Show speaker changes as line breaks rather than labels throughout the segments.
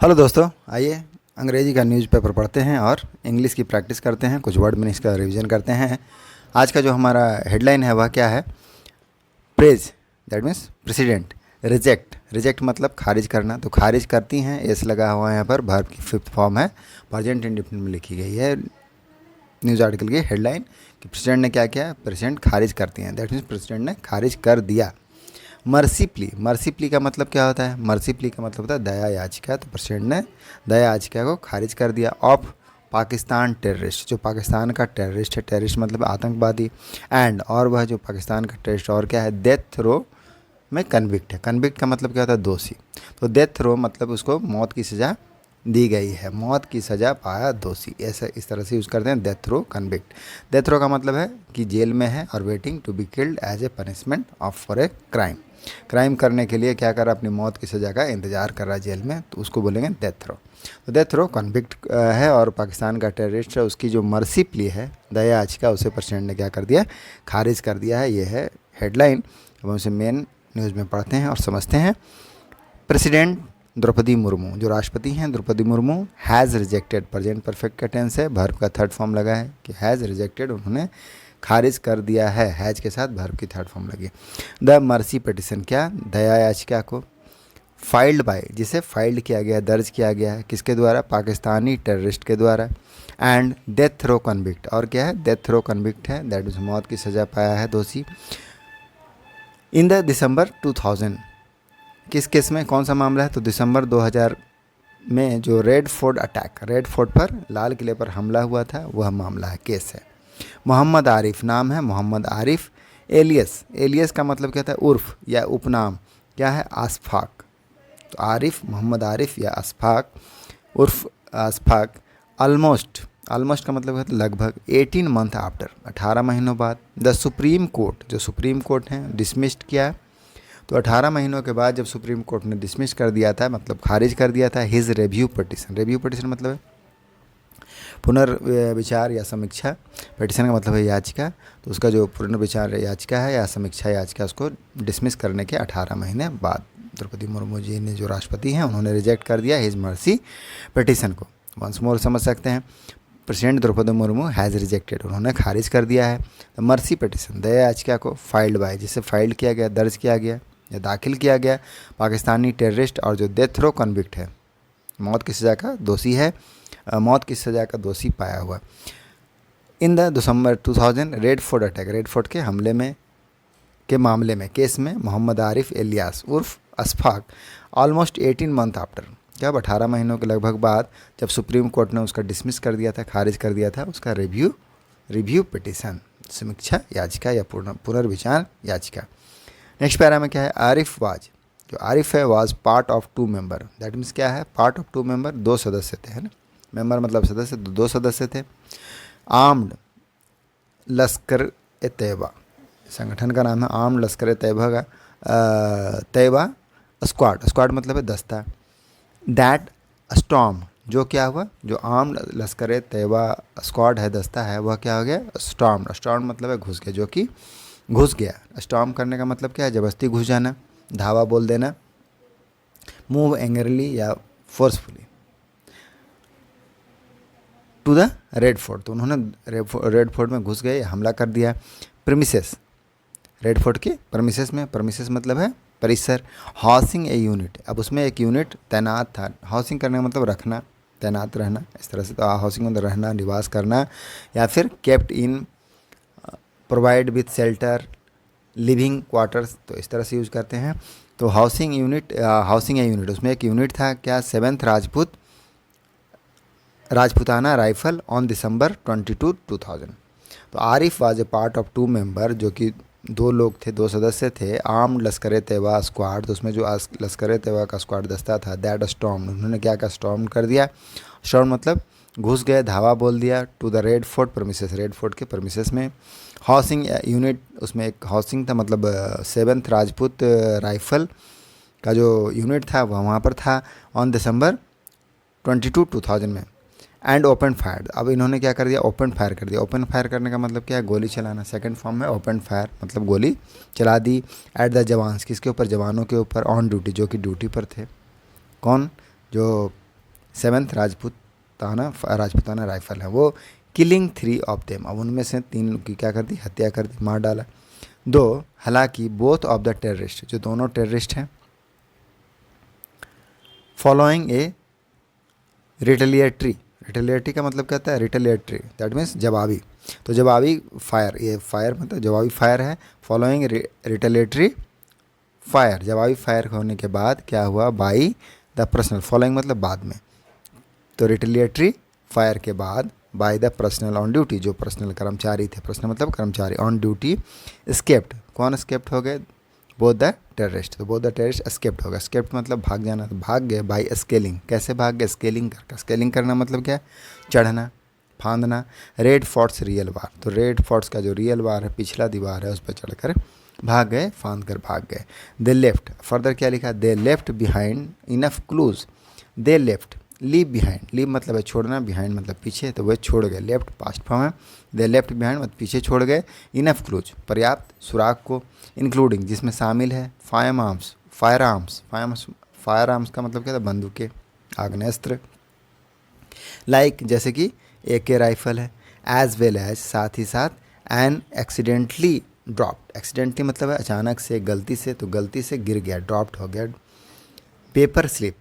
Hello दोस्तों, आइए अंग्रेजी का न्यूज़पेपर पढ़ते हैं और इंग्लिश की प्रैक्टिस करते हैं, कुछ वर्ड मीनिंग्स का रिवीजन करते हैं। आज का जो हमारा हेडलाइन है वह क्या है? Praise, that means president. Reject, reject मतलब खारिज करना, तो खारिज करती हैं, एस लगा हुआ है यहाँ पर, वर्ब की फिफ्थ फॉर्म है, प्रेजेंट इंडेफिनिट में लिखी गई है न्यूज़ आर्टिकल की हेडलाइन कि प्रेसिडेंट ने क्या किया? प्रेसिडेंट खारिज करती हैं, दैट मीन्स प्रेसिडेंट ने खारिज कर दिया। मर्सी प्ली, मर्सी प्ली का मतलब क्या होता है? मर्सी प्ली का मतलब होता है दया याचिका, तो प्रेसिडेंट ने दया याचिका को खारिज कर दिया। ऑफ पाकिस्तान टेररिस्ट, जो पाकिस्तान का टेररिस्ट है, टेररिस्ट मतलब आतंकवादी, एंड और वह जो पाकिस्तान का टेररिस्ट और क्या है? डेथ रो में कन्विक्ट है। कन्विक्ट का मतलब क्या होता है? दोषी। तो डेथ रो मतलब उसको मौत की सज़ा दी गई है, मौत की सज़ा पाया दोषी, ऐसा इस तरह से यूज़ करते हैं death row convict. Death row का मतलब है कि जेल में है और waiting to be killed as a punishment of for a crime. Crime करने के लिए क्या कर रहा? अपनी मौत की सज़ा का इंतज़ार कर रहा है जेल में, तो उसको बोलेंगे डेथ रो। तो डेथ रो कन्विक्ट है और पाकिस्तान का टेररिस्ट है, उसकी जो मर्सी प्ली है, दया याचिका, उसे प्रेसिडेंट ने क्या कर दिया? खारिज कर दिया है। ये है हेडलाइन। अब हम उसे मेन न्यूज़ में पढ़ते हैं और समझते हैं। प्रेसिडेंट द्रौपदी मुर्मू, जो राष्ट्रपति हैं Draupadi Murmu, has rejected, present perfect का टेंस है, वर्ब का थर्ड फॉर्म लगा है कि हैज़ रिजेक्टेड, उन्होंने खारिज कर दिया है, हैज़ के साथ वर्ब की थर्ड फॉर्म लगी। द मर्सी पिटिशन, क्या? दया याचिका को, फाइल्ड बाय, जिसे फाइल्ड किया गया, दर्ज किया गया है, किसके द्वारा? पाकिस्तानी टेररिस्ट के द्वारा। एंड डेथ रो कन्विक्ट, और क्या है? डेथ रो कन्विक्ट है, दैट इज मौत की सज़ा पाया है दोषी। इन द दिसंबर 2000, किस केस में, कौन सा मामला है? तो दिसंबर 2000 में जो red fort attack, red fort पर, लाल किले पर हमला हुआ था, वह मामला है, केस है। मोहम्मद आरिफ, नाम है मोहम्मद आरिफ। एलियस, एलियस का मतलब क्या था? उर्फ या उपनाम, क्या है? आसफाक। तो आरिफ, मोहम्मद आरिफ या अशफाक उर्फ अशफाक। ऑलमोस्ट, ऑलमोस्ट का मतलब है लगभग। 18 मंथ आफ्टर, 18 महीनों बाद। द सुप्रीम कोर्ट, जो सुप्रीम कोर्ट है, डिसमिस्ड किया। तो 18 महीनों के बाद जब सुप्रीम कोर्ट ने डिसमिस कर दिया था, मतलब खारिज कर दिया था, his review petition. Review petition मतलब है पुनर्विचार या समीक्षा। पिटिशन का मतलब है याचिका, तो उसका जो पुनर्विचार याचिका है या समीक्षा याचिका, उसको डिसमिस करने के 18 महीने बाद द्रौपदी मुर्मू जी ने, जो राष्ट्रपति हैं, उन्होंने रिजेक्ट कर दिया हिज मर्सी पिटिशन को। वंस मोर समझ सकते हैं। President Draupadi Murmu has rejected, उन्होंने खारिज कर दिया है द मर्सी पिटिशन, दया याचिका को, फाइल्ड बाय, जिसे फाइल्ड किया गया, दर्ज किया गया या दाखिल किया गया, पाकिस्तानी टेररिस्ट और जो डेथ रो कन्विक्ट है, मौत की सज़ा का दोषी है, मौत की सज़ा का दोषी पाया हुआ। In the December 2000 red fort attack, red Fort के हमले में, के मामले में, केस में, मोहम्मद आरिफ एलियास उर्फ अशफाक ऑलमोस्ट 18 मंथ आफ्टर, जब 18 महीनों के लगभग बाद, जब सुप्रीम कोर्ट ने उसका डिसमिस कर दिया था, खारिज कर दिया था, उसका रिव्यू पिटिशन, समीक्षा याचिका या पुनर्विचार याचिका। नेक्स्ट पैरा में क्या है? आरिफ वाज, जो आरिफ है, was part of 2 member, that means क्या है? पार्ट ऑफ 2 मेंबर, 2 सदस्य थे, है ना? मेंबर मतलब सदस्य, तो 2 सदस्य थे। आर्म्ड लश्कर ए तैयबा, संगठन का नाम है आर्म्ड लश्कर ए तैयबा का, तैयबा स्क्वाड, स्क्वाड मतलब है दस्ता। दैट स्टॉर्म, जो क्या हुआ? जो आर्म्ड लश्कर ए तैयबा स्क्वाड है, दस्ता है, वह क्या हो गया? स्टॉर्म, स्टॉर्म मतलब है घुस गया, जो कि घुस गया। स्टॉर्म करने का मतलब क्या है? जबरदस्ती घुस जाना, धावा बोल देना। मूव एंग्रली या forcefully to the Red Fort, तो उन्होंने रेड फोर्ट में घुस गए, हमला कर दिया। प्रेमिसेस, रेड फोर्ट के प्रेमिसेस में, प्रेमिसेस मतलब है परिसर। हाउसिंग ए यूनिट, अब उसमें एक यूनिट तैनात था। हाउसिंग करने का मतलब रखना, तैनात रहना, इस तरह से। तो हाउसिंग मतलब रहना, निवास करना, या फिर kept in, provide with shelter, living quarters, तो इस तरह से यूज़ करते हैं। तो housing unit, housing a unit, उसमें एक यूनिट था, क्या? 7th Rajputana rifle on December 22, 2000। तो Arif was a part of 2 member, जो कि 2 लोग थे, 2 सदस्य थे। आर्म लश्कर तैयबा स्क्वाड, तो उसमें जो लश्कर तैयबा का स्क्वाड दस्ता था, दैट स्टॉर्म, उन्होंने क्या का स्टॉर्म कर दिया। स्टॉर्म मतलब घुस गए, धावा बोल दिया। To the Red Fort premises, Red Fort के प्रेमिसेस में। हाउसिंग यूनिट, उसमें एक हाउसिंग था, मतलब 7th राजपूत राइफल का जो यूनिट था वह वहाँ पर था ऑन दिसंबर 22, 2000 में। एंड ओपन फायर, अब इन्होंने क्या कर दिया? ओपन फायर कर दिया। ओपन फायर करने का मतलब क्या है? गोली चलाना, सेकंड फॉर्म में ओपन फायर मतलब गोली चला दी। एट द जवान्स, किसके ऊपर? जवानों के ऊपर। ऑन ड्यूटी, जो कि ड्यूटी पर थे। कौन? जो 7th राजपूताना राइफल है, वो किलिंग 3 ऑफ देम, अब उनमें से 3 की क्या कर दी, हत्या कर दी, मार डाला। 2 हालांकि बोथ ऑफ द टेररिस्ट, जो दोनों टेररिस्ट हैं, फॉलोइंग ए रिटेलिएटरी का मतलब क्या होता है, रिटेलिएटरी, दैट मीन्स जवाबी, तो जवाबी फायर, ये फायर मतलब जवाबी फायर है, फॉलोइंग रिटेलिएटरी फायर, जवाबी फायर होने के बाद क्या हुआ, बाई द पर्सनल, फॉलोइंग मतलब बाद में, तो रिटेलिएटरी फायर के बाद by the personal on duty, जो पर्सनल कर्मचारी थे, पर्सनल मतलब कर्मचारी, ऑन ड्यूटी एस्केप्ड, कौन एस्केप्ड हो गए, बोथ द टेररिस्ट, तो बोथ द टेररिस्ट एस्केप्ड हो गए, एस्केप्ड मतलब भाग जाना, तो भाग गए बाय स्केलिंग, कैसे भाग गए, स्केलिंग करके, स्केलिंग करना मतलब क्या है, चढ़ना, फांदना, रेड फोर्ट्स रियल वार, तो रेड फोर्ट्स का जो रियल वार है, पिछला दीवार है, उस पर चढ़कर भाग गए, फांद कर भाग गए। दे लेफ्ट, फर्दर क्या लिखा, they left behind enough clues, they left, leave behind, leave मतलब है छोड़ना, बिहाइंड मतलब पीछे, तो वह छोड़ गए, लेफ्ट पास्ट फॉर्म है, दे लेफ्ट बिहाइंड मतलब पीछे छोड़ गए, इनफ क्लूज पर्याप्त सुराग को, इंक्लूडिंग जिसमें शामिल है, फायर आर्म्स का मतलब क्या था, बंदूकें, आग्नेस्त्र, लाइक जैसे कि AK राइफल है, एज वेल एज साथ ही साथ, एन एक्सीडेंटली ड्रॉप्ड, एक्सीडेंटली मतलब है अचानक से, गलती से, तो गलती से गिर गया, ड्रॉप्ड हो गया, पेपर स्लिप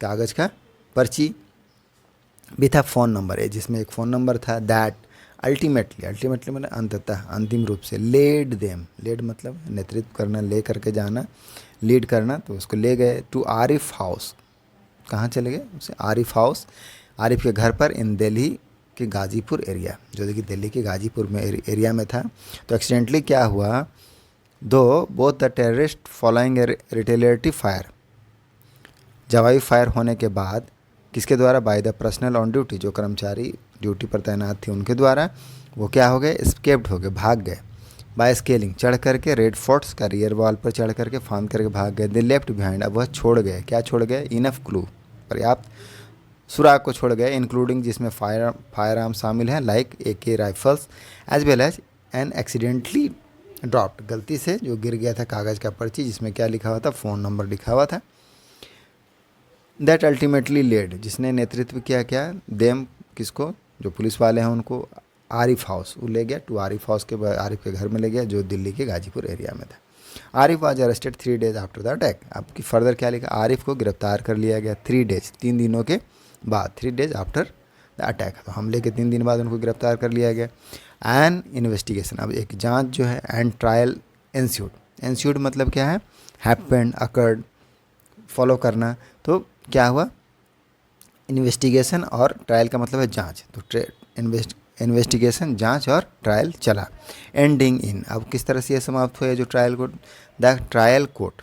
कागज़ का पर्ची, भी था फ़ोन नंबर है, जिसमें एक फ़ोन नंबर था, दैट अल्टीमेटली मतलब अंततः अंतिम रूप से, लेड मतलब नेतृत्व करना, ले करके जाना, लीड करना, तो उसको ले गए टू आरिफ हाउस, कहाँ चले गए उसे, आरिफ हाउस, आरिफ के घर पर, इन दिल्ली के गाजीपुर एरिया, जो कि दिल्ली के गाजीपुर में एरिया में था। तो एक्सीडेंटली क्या हुआ, दो both the terrorist following A retaliatory fire, जवाबी फायर होने के बाद किसके द्वारा, by the personal on duty, जो कर्मचारी ड्यूटी पर तैनात थे उनके द्वारा, वो क्या हो गए, एस्केप्ड हो गए, भाग गए, बाय स्केलिंग चढ़ करके, रेड फोर्ट्स का रियर वॉल पर चढ़ करके फांद करके भाग गए, दे लेफ्ट बिहाइंड, अब वह छोड़ गए, क्या छोड़ गए, इनफ क्लू, पर्याप्त सुराग को छोड़ गए, इंक्लूडिंग जिसमें फायर आर्म शामिल है, like AK rifles, as well as an accidentally dropped, गलती से जो गिर गया था कागज़ का पर्ची, जिसमें क्या लिखा हुआ था, फ़ोन नंबर लिखा हुआ था, दैट अल्टीमेटली लेड, जिसने नेतृत्व किया, क्या देम किसको, जो पुलिस वाले हैं उनको, आरिफ हाउस, वो ले गया टू आरिफ हाउस के, आरिफ के घर में ले गया, जो दिल्ली के गाजीपुर एरिया में था। Arif was arrested 3 days after the attack, आपकी फर्दर क्या लिखा, आरिफ को गिरफ्तार कर लिया गया 3 days, 3 दिनों के बाद, 3 days आफ्टर द अटैक, तो हमले के 3 दिन बाद उनको गिरफ्तार कर लिया गया। एन इन्वेस्टिगेशन, अब एक जांच जो है, एंड ट्रायल एंस्यूड मतलब क्या है, हैपेंड, अकर्ड, फॉलो करना, तो क्या हुआ, इन्वेस्टिगेशन और ट्रायल का मतलब है जांच, तो इन्वेस्टिगेशन, जांच और ट्रायल चला, एंडिंग इन, अब किस तरह से ये समाप्त हुआ, जो trial court, the trial court,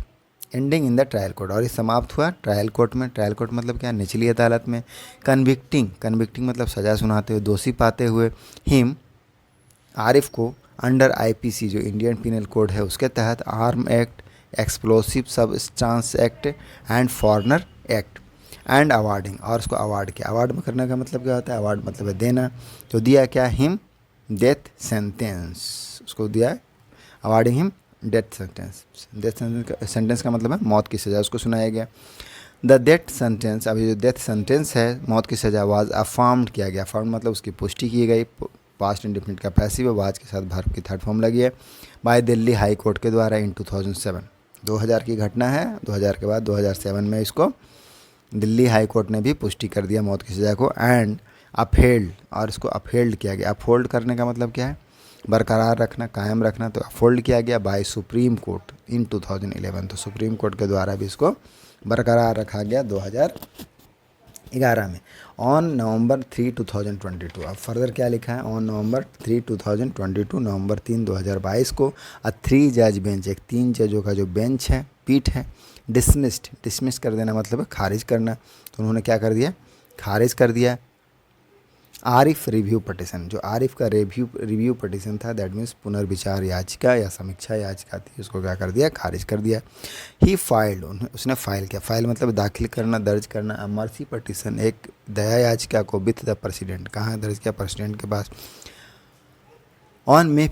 ending in the trial court, और ये समाप्त हुआ ट्रायल कोर्ट में, ट्रायल कोर्ट मतलब क्या, निचली अदालत में, कन्विक्टिंग मतलब सज़ा सुनाते हुए, दोषी पाते हुए, हिम आरिफ को, अंडर IPC, जो इंडियन पिनल कोड है उसके तहत, arm act, explosive substance act and foreigner act, and awarding, और उसको अवार्ड किया, अवार्ड में करने का मतलब क्या होता है, अवार्ड मतलब है देना, तो दिया क्या, हिम डेथ सेंटेंस, उसको दिया अवार्डिंग हिम डेथ सेंटेंस का मतलब है मौत की सज़ा, उसको सुनाया गया। द डेथ सेंटेंस, अभी जो डेथ सेंटेंस है, मौत की सज़ा, वाज अफर्म्ड किया गया, अफर्म्ड मतलब उसकी पुष्टि की गई, पास्ट इंडेफिनिट का पैसिव, वाज के साथ वर्ब की थर्ड फॉर्म लगी है, बाय दिल्ली हाई कोर्ट के द्वारा इन 2007, 2000 की घटना है, 2000 के बाद 2007 में इसको दिल्ली हाई कोर्ट ने भी पुष्टि कर दिया मौत की सज़ा को, एंड अपहेल्ड, और इसको अपहेल्ड किया गया, अपहोल्ड करने का मतलब क्या है, बरकरार रखना, कायम रखना, तो अपहोल्ड किया गया बाय सुप्रीम कोर्ट इन 2011, तो सुप्रीम कोर्ट के द्वारा भी इसको बरकरार रखा गया 2011 में, ऑन नवंबर 3, 2022, अब फर्दर क्या लिखा है, ऑन नवंबर 3, 2022, नवंबर 3, 2022 को, 3 जज बेंच, एक 3 जजों का जो बेंच है, पीठ है, डिसमिस कर देना मतलब है खारिज करना, तो उन्होंने क्या कर दिया, खारिज कर दिया आरिफ रिव्यू पटिशन, जो आरिफ का रिव्यू पटिशन था, दैट मीन्स पुनर्विचार याचिका या समीक्षा याचिका थी, उसको क्या कर दिया, खारिज कर दिया। ही फाइल्ड, उसने फाइल किया, फाइल मतलब दाखिल करना, दर्ज करना, अ मर्सी पटिशन, एक दया याचिका को विथ द प्रेसिडेंट, कहाँ दर्ज किया, प्रेसिडेंट के पास, ऑन May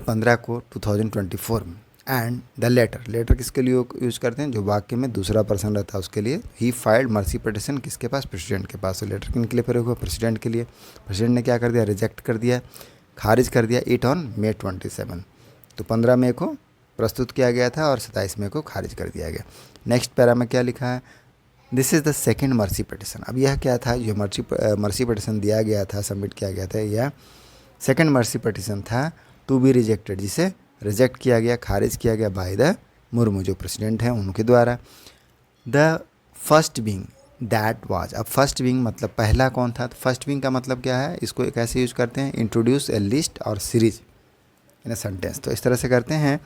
15 को 2024 में, एंड द लेटर, लेटर किसके लिए यूज़ करते हैं, जो वाक्य में दूसरा पर्सन रहता है उसके लिए। ही फाइल्ड मर्सी पिटिशन किसके पास, प्रेसिडेंट के पास। तो लेटर किन के लिए प्रयोग हुआ, प्रेसिडेंट के लिए। प्रेसिडेंट ने क्या कर दिया, रिजेक्ट कर दिया, खारिज कर दिया इट ऑन May 27। तो 15 मई को प्रस्तुत किया गया था और 27 मई को खारिज कर दिया गया। नेक्स्ट पैरा में क्या लिखा है, this is the second mercy petition. अब यह क्या था, जो मर्सी पिटिशन दिया गया था, सबमिट किया गया था, यह सेकेंड मर्सी पिटिशन था टू बी रिजेक्टेड, जिसे रिजेक्ट किया गया, खारिज किया गया बाय द मुर्मू, जो प्रेसिडेंट हैं उनके द्वारा। The first being that was, अब फर्स्ट बीइंग मतलब पहला कौन था, तो फर्स्ट बीइंग का मतलब क्या है, इसको कैसे यूज करते हैं, इंट्रोड्यूस ए लिस्ट और सीरीज इन अ सेंटेंस। तो इस तरह से करते हैं,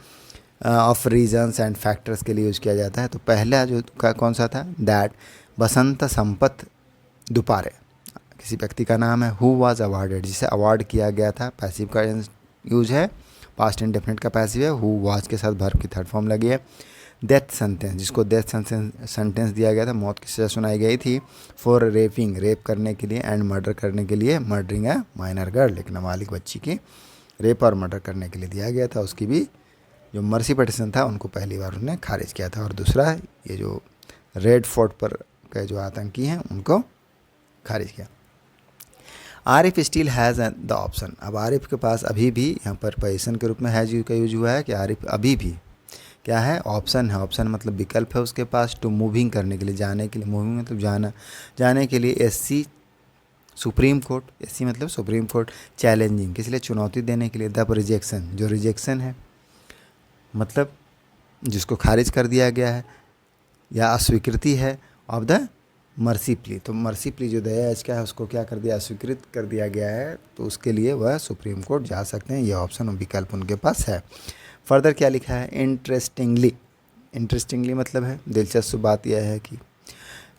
ऑफ रीजन्स एंड फैक्टर्स के लिए यूज किया जाता है। तो पहला जो कौन सा था, दैट बसंत संपत दुपारे, किसी व्यक्ति का नाम है। हु वाज अवार्डेड, जिसे अवार्ड किया गया था, पैसिव का यूज है, पास्ट इंडेफिनिट का पैसिव है, हु वाज के साथ वर्ब की थर्ड फॉर्म लगी है। डेथ सेंटेंस, जिसको डेथ सेंटेंस दिया गया था, मौत की सजा सुनाई गई थी, फॉर रेपिंग, रेप करने के लिए, एंड मर्डर करने के लिए, मर्डरिंग है माइनर गर्ल, एक नाबालिग बच्ची की रेप और मर्डर करने के लिए दिया गया था। उसकी भी जो मर्सी पिटिशन था उनको पहली बार उन्होंने खारिज किया था। और दूसरा ये जो रेड फोर्ट पर के जो आतंकी हैं उनको खारिज किया। Arif still has the option, अब आरिफ के पास अभी भी, यहाँ पर पोजीशन के रूप में हैज़ का यूज हुआ है कि आरिफ अभी भी क्या है, ऑप्शन है। ऑप्शन मतलब विकल्प है उसके पास, टू मूविंग करने के लिए, जाने के लिए, मूविंग मतलब जाना, जाने के लिए एससी सुप्रीम कोर्ट, एससी मतलब सुप्रीम कोर्ट, चैलेंजिंग किस लिए, चुनौती देने के लिए, द रिजेक्शन, जो रिजेक्शन है मतलब जिसको खारिज कर दिया गया है या अस्वीकृति है, ऑफ द मर्सी प्ली। तो मर्सी प्ली जो दया याचिका है उसको क्या कर दिया, अस्वीकृत कर दिया गया है, तो उसके लिए वह सुप्रीम कोर्ट जा सकते हैं। यह ऑप्शन और विकल्प उनके पास है। फर्दर क्या लिखा है, इंटरेस्टिंगली, इंटरेस्टिंगली मतलब है दिलचस्प बात यह है कि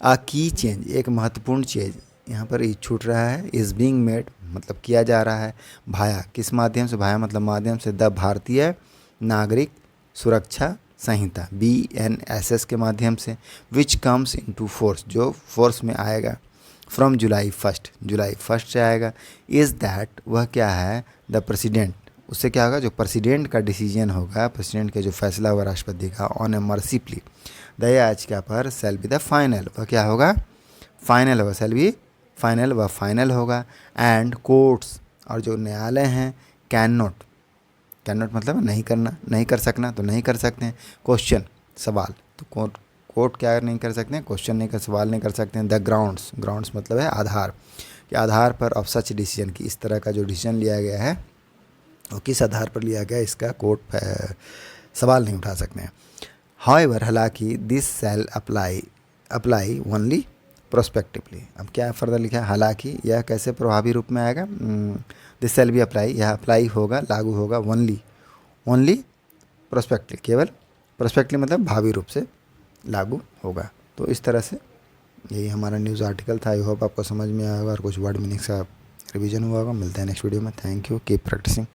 आ की चेंज, एक महत्वपूर्ण चीज़ यहाँ पर छूट रहा है, इज़ बीइंग मेड मतलब किया जा रहा है, भाया किस माध्यम से, भाया मतलब माध्यम से, द भारतीय नागरिक सुरक्षा संहिता BNSS के माध्यम से, विच कम्स इनटू फोर्स, जो फोर्स में आएगा, फ्रॉम जुलाई 1, जुलाई 1 से आएगा। इज़ दैट, वह क्या है, द प्रेसिडेंट, उससे क्या होगा, जो प्रेसिडेंट का डिसीजन होगा, प्रेसिडेंट के जो फैसला होगा राष्ट्रपति का, ऑन ए मर्सी प्ली दया याचिका पर, सेल बी द फाइनल, वह क्या होगा, फाइनल होगा, सेल बी फाइनल, वह फाइनल होगा। एंड कोर्ट्स, और जो न्यायालय हैं, कैन नॉट, कैन नॉट मतलब नहीं करना, नहीं कर सकना, तो नहीं कर सकते हैं। क्वेश्चन सवाल, तो कोर्ट क्या नहीं कर सकते हैं, क्वेश्चन नहीं कर, सवाल नहीं कर सकते हैं। द ग्राउंड्स, ग्राउंड्स मतलब है आधार, कि आधार पर ऑफ सच डिसीजन, की इस तरह का जो डिसीजन लिया गया है वो किस आधार पर लिया गया, इसका कोर्ट सवाल नहीं उठा सकते हैं। हाउएवर, हालांकि this shall apply only prospectively. अब क्या फर्दर लिखा है, हालांकि यह कैसे प्रभावी रूप में आएगा, दिस सेल भी अप्लाई, यह अप्लाई होगा, लागू होगा, ओनली प्रोस्पेक्टली, केवल प्रोस्पेक्टली मतलब भावी रूप से लागू होगा। तो इस तरह से यही हमारा न्यूज़ आर्टिकल था। आई होप आपको समझ में आया होगा और कुछ वर्ड मीनिंग्स का रिवीजन हुआ होगा। मिलते हैं नेक्स्ट वीडियो में। Thank you, keep practising.